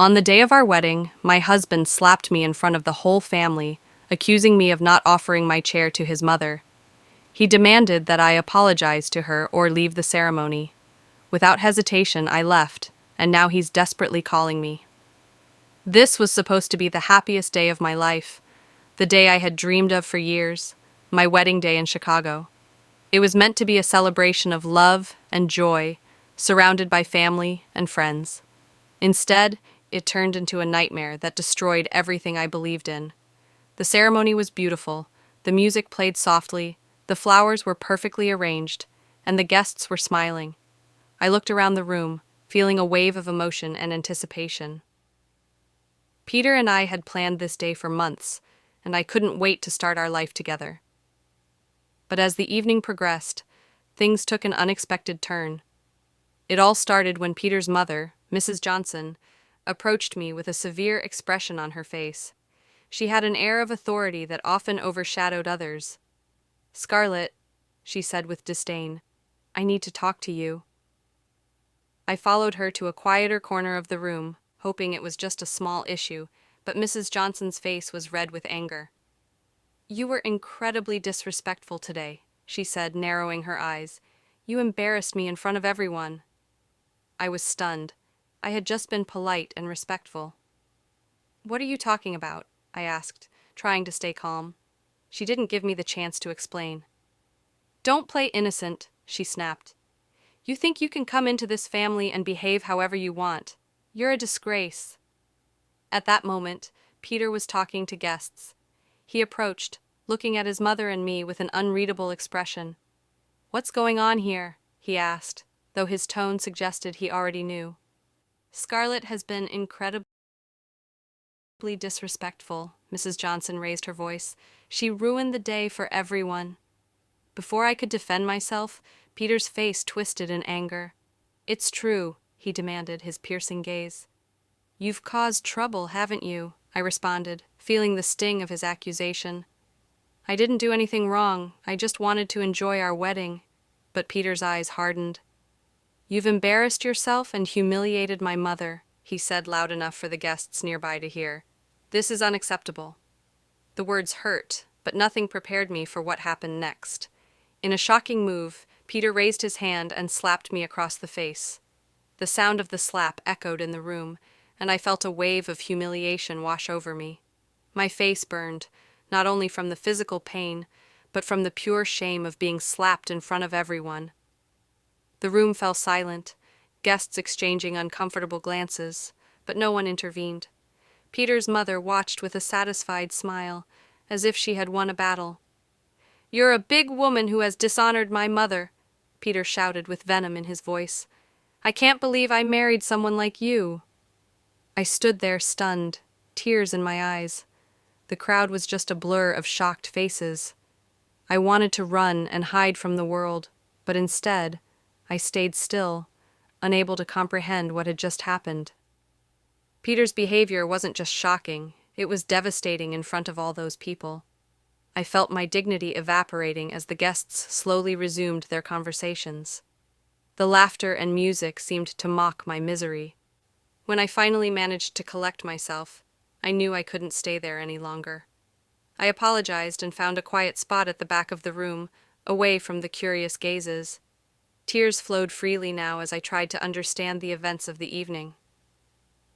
On the day of our wedding, my husband slapped me in front of the whole family, accusing me of not offering my chair to his mother. He demanded that I apologize to her or leave the ceremony. Without hesitation, I left, and now he's desperately calling me. This was supposed to be the happiest day of my life, the day I had dreamed of for years, my wedding day in Chicago. It was meant to be a celebration of love and joy, surrounded by family and friends. Instead, it turned into a nightmare that destroyed everything I believed in. The ceremony was beautiful, the music played softly, the flowers were perfectly arranged, and the guests were smiling. I looked around the room, feeling a wave of emotion and anticipation. Peter and I had planned this day for months, and I couldn't wait to start our life together. But as the evening progressed, things took an unexpected turn. It all started when Peter's mother, Mrs. Johnson, approached me with a severe expression on her face. She had an air of authority that often overshadowed others. "Scarlett," she said with disdain, "I need to talk to you." I followed her to a quieter corner of the room, hoping it was just a small issue, but Mrs. Johnson's face was red with anger. "You were incredibly disrespectful today," she said, narrowing her eyes. "You embarrassed me in front of everyone." I was stunned. I had just been polite and respectful. "What are you talking about?" I asked, trying to stay calm. She didn't give me the chance to explain. "Don't play innocent," she snapped. "You think you can come into this family and behave however you want. You're a disgrace." At that moment, Peter was talking to guests. He approached, looking at his mother and me with an unreadable expression. "What's going on here?" he asked, though his tone suggested he already knew. "Scarlett has been incredibly disrespectful," Mrs. Johnson raised her voice. "She ruined the day for everyone." Before I could defend myself, Peter's face twisted in anger. "It's true," he demanded, his piercing gaze. "You've caused trouble, haven't you?" I responded, feeling the sting of his accusation. "I didn't do anything wrong. I just wanted to enjoy our wedding." But Peter's eyes hardened. "You've embarrassed yourself and humiliated my mother," he said loud enough for the guests nearby to hear. "This is unacceptable." The words hurt, but nothing prepared me for what happened next. In a shocking move, Peter raised his hand and slapped me across the face. The sound of the slap echoed in the room, and I felt a wave of humiliation wash over me. My face burned, not only from the physical pain, but from the pure shame of being slapped in front of everyone. The room fell silent, guests exchanging uncomfortable glances, but no one intervened. Peter's mother watched with a satisfied smile, as if she had won a battle. "You're a big woman who has dishonored my mother," Peter shouted with venom in his voice. "I can't believe I married someone like you." I stood there stunned, tears in my eyes. The crowd was just a blur of shocked faces. I wanted to run and hide from the world, but instead, I stayed still, unable to comprehend what had just happened. Peter's behavior wasn't just shocking, it was devastating in front of all those people. I felt my dignity evaporating as the guests slowly resumed their conversations. The laughter and music seemed to mock my misery. When I finally managed to collect myself, I knew I couldn't stay there any longer. I apologized and found a quiet spot at the back of the room, away from the curious gazes. Tears flowed freely now as I tried to understand the events of the evening.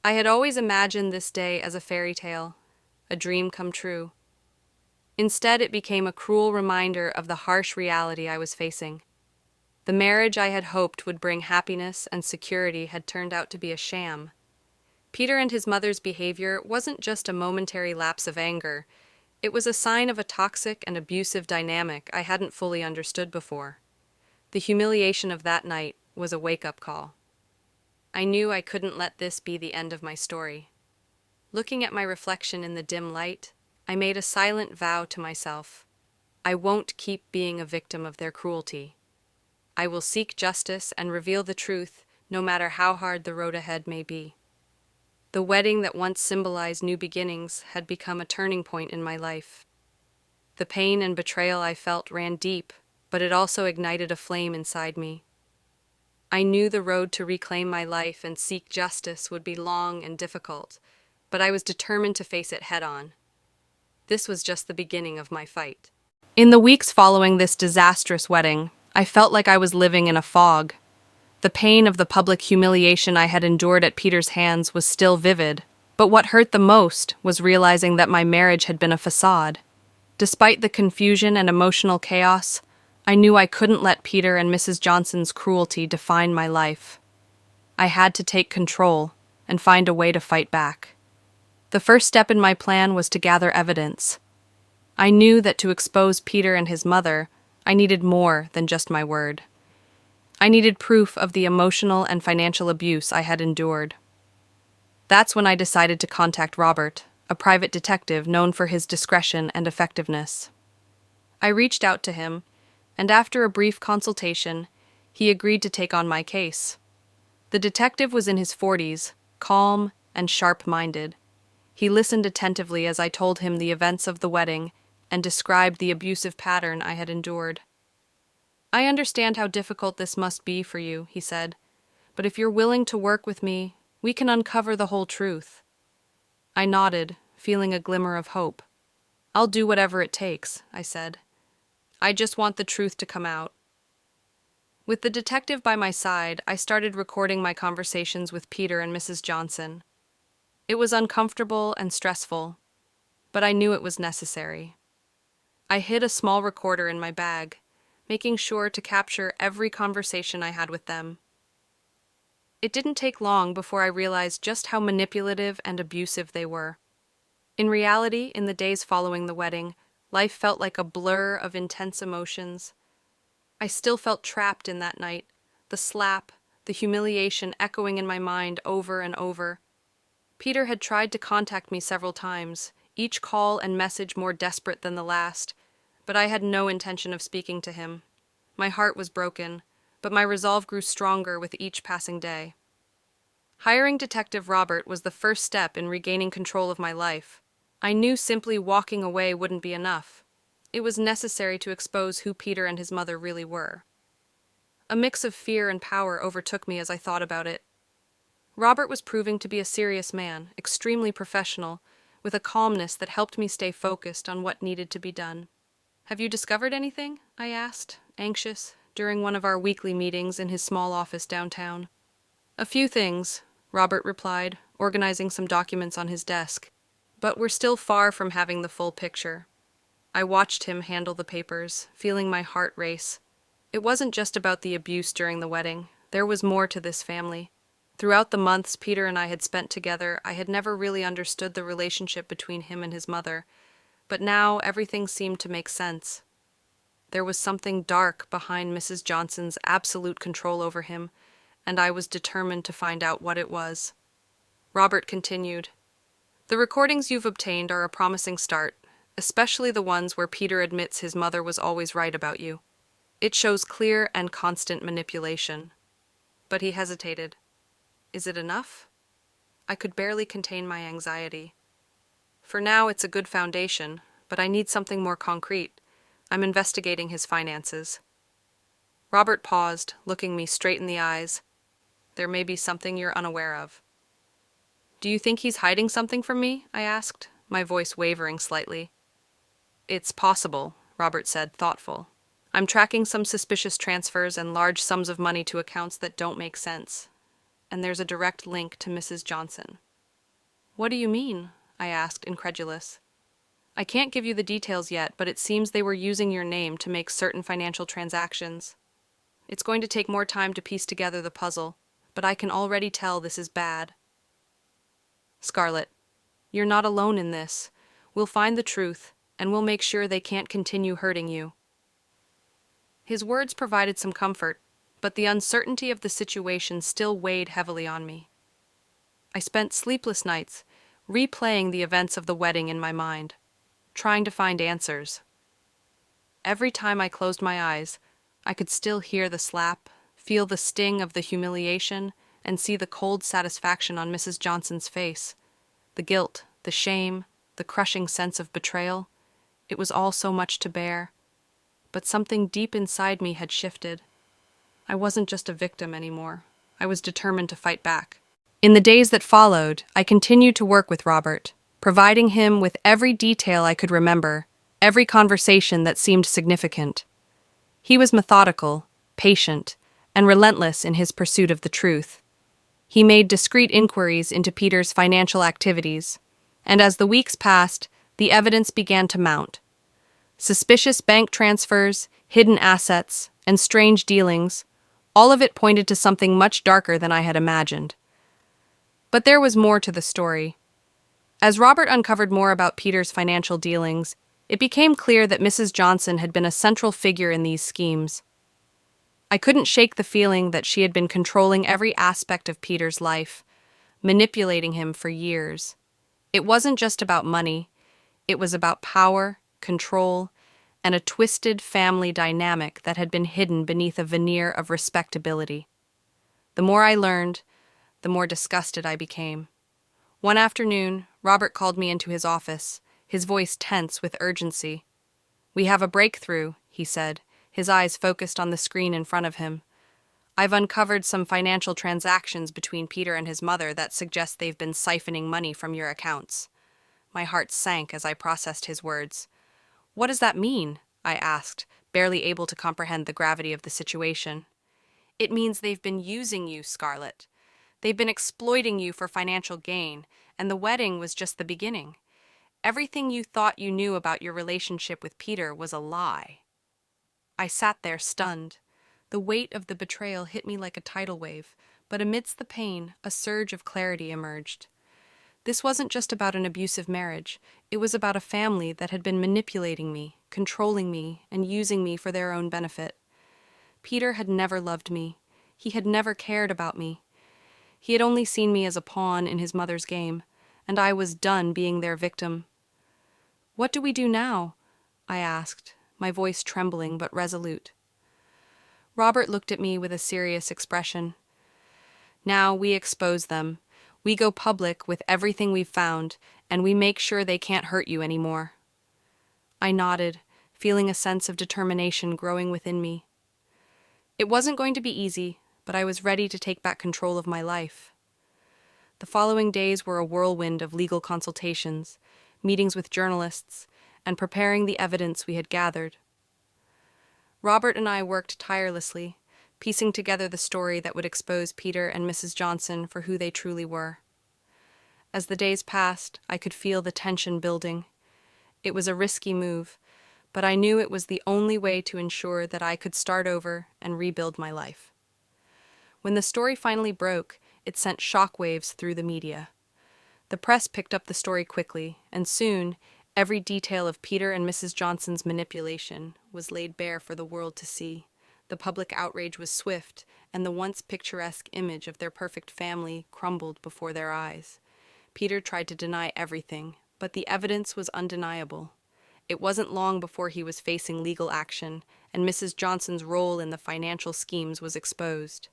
I had always imagined this day as a fairy tale, a dream come true. Instead, it became a cruel reminder of the harsh reality I was facing. The marriage I had hoped would bring happiness and security had turned out to be a sham. Peter and his mother's behavior wasn't just a momentary lapse of anger. It was a sign of a toxic and abusive dynamic I hadn't fully understood before. The humiliation of that night was a wake-up call. I knew I couldn't let this be the end of my story. Looking at my reflection in the dim light, I made a silent vow to myself. I won't keep being a victim of their cruelty. I will seek justice and reveal the truth, no matter how hard the road ahead may be. The wedding that once symbolized new beginnings had become a turning point in my life. The pain and betrayal I felt ran deep, but it also ignited a flame inside me. I knew the road to reclaim my life and seek justice would be long and difficult, but I was determined to face it head-on. This was just the beginning of my fight. In the weeks following this disastrous wedding, I felt like I was living in a fog. The pain of the public humiliation I had endured at Peter's hands was still vivid, but what hurt the most was realizing that my marriage had been a facade. Despite the confusion and emotional chaos, I knew I couldn't let Peter and Mrs. Johnson's cruelty define my life. I had to take control and find a way to fight back. The first step in my plan was to gather evidence. I knew that to expose Peter and his mother, I needed more than just my word. I needed proof of the emotional and financial abuse I had endured. That's when I decided to contact Robert, a private detective known for his discretion and effectiveness. I reached out to him, and after a brief consultation, he agreed to take on my case. The detective was in his 40s, calm and sharp-minded. He listened attentively as I told him the events of the wedding and described the abusive pattern I had endured. "I understand how difficult this must be for you," he said, "but if you're willing to work with me, we can uncover the whole truth." I nodded, feeling a glimmer of hope. "I'll do whatever it takes," I said. "I just want the truth to come out." With the detective by my side, I started recording my conversations with Peter and Mrs. Johnson. It was uncomfortable and stressful, but I knew it was necessary. I hid a small recorder in my bag, making sure to capture every conversation I had with them. It didn't take long before I realized just how manipulative and abusive they were. In reality, in the days following the wedding, life felt like a blur of intense emotions. I still felt trapped in that night, the slap, the humiliation echoing in my mind over and over. Peter had tried to contact me several times, each call and message more desperate than the last, but I had no intention of speaking to him. My heart was broken, but my resolve grew stronger with each passing day. Hiring Detective Robert was the first step in regaining control of my life. I knew simply walking away wouldn't be enough. It was necessary to expose who Peter and his mother really were. A mix of fear and power overtook me as I thought about it. Robert was proving to be a serious man, extremely professional, with a calmness that helped me stay focused on what needed to be done. "Have you discovered anything?" I asked, anxious, during one of our weekly meetings in his small office downtown. "A few things," Robert replied, organizing some documents on his desk. "But we're still far from having the full picture." I watched him handle the papers, feeling my heart race. It wasn't just about the abuse during the wedding. There was more to this family. Throughout the months Peter and I had spent together, I had never really understood the relationship between him and his mother, but now everything seemed to make sense. There was something dark behind Mrs. Johnson's absolute control over him, and I was determined to find out what it was. Robert continued, "The recordings you've obtained are a promising start, especially the ones where Peter admits his mother was always right about you. It shows clear and constant manipulation." But he hesitated. "Is it enough?" I could barely contain my anxiety. "For now, it's a good foundation, but I need something more concrete. I'm investigating his finances." Robert paused, looking me straight in the eyes. "There may be something you're unaware of." "Do you think he's hiding something from me?" I asked, my voice wavering slightly. "It's possible," Robert said, thoughtful. "I'm tracking some suspicious transfers and large sums of money to accounts that don't make sense. And there's a direct link to Mrs. Johnson." "What do you mean?" I asked, incredulous. "I can't give you the details yet, but it seems they were using your name to make certain financial transactions. It's going to take more time to piece together the puzzle, but I can already tell this is bad." "Scarlett, you're not alone in this. We'll find the truth, and we'll make sure they can't continue hurting you." His words provided some comfort, but the uncertainty of the situation still weighed heavily on me. I spent sleepless nights, replaying the events of the wedding in my mind, trying to find answers. Every time I closed my eyes, I could still hear the slap, feel the sting of the humiliation, and see the cold satisfaction on Mrs. Johnson's face. The guilt, the shame, the crushing sense of betrayal. It was all so much to bear. But something deep inside me had shifted. I wasn't just a victim anymore. I was determined to fight back. In the days that followed, I continued to work with Robert, providing him with every detail I could remember, every conversation that seemed significant. He was methodical, patient, and relentless in his pursuit of the truth. He made discreet inquiries into Peter's financial activities, and as the weeks passed, the evidence began to mount. Suspicious bank transfers, hidden assets, and strange dealings, all of it pointed to something much darker than I had imagined. But there was more to the story. As Robert uncovered more about Peter's financial dealings, it became clear that Mrs. Johnson had been a central figure in these schemes. I couldn't shake the feeling that she had been controlling every aspect of Peter's life, manipulating him for years. It wasn't just about money, it was about power, control, and a twisted family dynamic that had been hidden beneath a veneer of respectability. The more I learned, the more disgusted I became. One afternoon, Robert called me into his office, his voice tense with urgency. "We have a breakthrough," he said, his eyes focused on the screen in front of him. "I've uncovered some financial transactions between Peter and his mother that suggest they've been siphoning money from your accounts." My heart sank as I processed his words. "What does that mean?" I asked, barely able to comprehend the gravity of the situation. "It means they've been using you, Scarlett. They've been exploiting you for financial gain, and the wedding was just the beginning. Everything you thought you knew about your relationship with Peter was a lie." I sat there stunned. The weight of the betrayal hit me like a tidal wave, but amidst the pain, a surge of clarity emerged. This wasn't just about an abusive marriage. It was about a family that had been manipulating me, controlling me, and using me for their own benefit. Peter had never loved me. He had never cared about me. He had only seen me as a pawn in his mother's game, and I was done being their victim. "What do we do now?" I asked, my voice trembling but resolute. Robert looked at me with a serious expression. "Now we expose them. We go public with everything we've found, and we make sure they can't hurt you anymore." I nodded, feeling a sense of determination growing within me. It wasn't going to be easy, but I was ready to take back control of my life. The following days were a whirlwind of legal consultations, meetings with journalists, and preparing the evidence we had gathered. Robert and I worked tirelessly, piecing together the story that would expose Peter and Mrs. Johnson for who they truly were. As the days passed, I could feel the tension building. It was a risky move, but I knew it was the only way to ensure that I could start over and rebuild my life. When the story finally broke, it sent shockwaves through the media. The press picked up the story quickly, and soon, every detail of Peter and Mrs. Johnson's manipulation was laid bare for the world to see. The public outrage was swift, and the once picturesque image of their perfect family crumbled before their eyes. Peter tried to deny everything, but the evidence was undeniable. It wasn't long before he was facing legal action, and Mrs. Johnson's role in the financial schemes was exposed.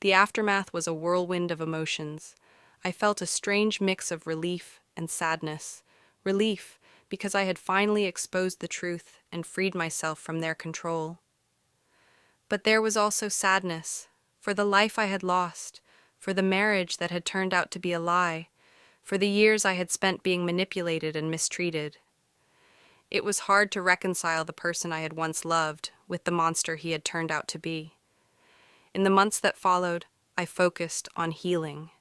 The aftermath was a whirlwind of emotions. I felt a strange mix of relief and sadness. Relief, because I had finally exposed the truth and freed myself from their control. But there was also sadness, for the life I had lost, for the marriage that had turned out to be a lie, for the years I had spent being manipulated and mistreated. It was hard to reconcile the person I had once loved with the monster he had turned out to be. In the months that followed, I focused on healing.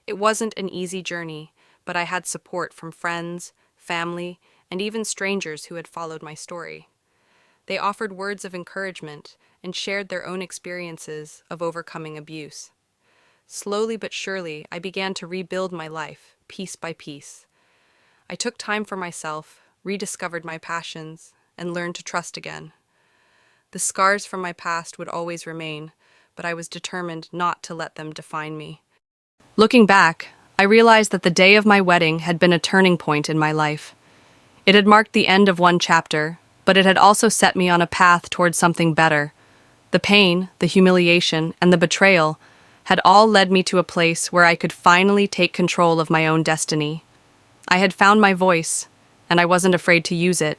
It wasn't an easy journey, but I had support from friends, family, and even strangers who had followed my story. They offered words of encouragement and shared their own experiences of overcoming abuse. Slowly but surely, I began to rebuild my life, piece by piece. I took time for myself, rediscovered my passions, and learned to trust again. The scars from my past would always remain, but I was determined not to let them define me. Looking back, I realized that the day of my wedding had been a turning point in my life. It had marked the end of one chapter, but it had also set me on a path towards something better. The pain, the humiliation, and the betrayal had all led me to a place where I could finally take control of my own destiny. I had found my voice, and I wasn't afraid to use it.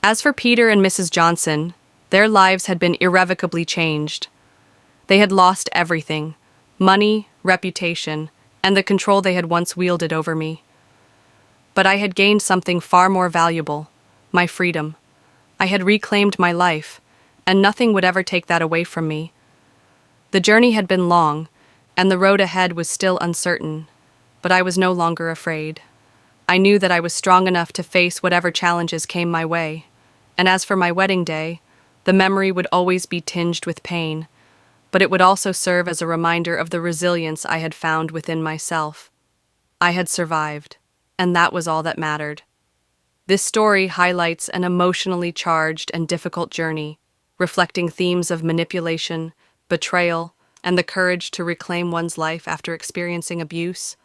As for Peter and Mrs. Johnson, Their lives had been irrevocably changed. They had lost everything: money, reputation, and the control they had once wielded over me. But I had gained something far more valuable: my freedom. I had reclaimed my life, and nothing would ever take that away from me. The journey had been long, and the road ahead was still uncertain, but I was no longer afraid. I knew that I was strong enough to face whatever challenges came my way. And as for my wedding day, the memory would always be tinged with pain, but it would also serve as a reminder of the resilience I had found within myself. I had survived, and that was all that mattered. This story highlights an emotionally charged and difficult journey, reflecting themes of manipulation, betrayal, and the courage to reclaim one's life after experiencing abuse.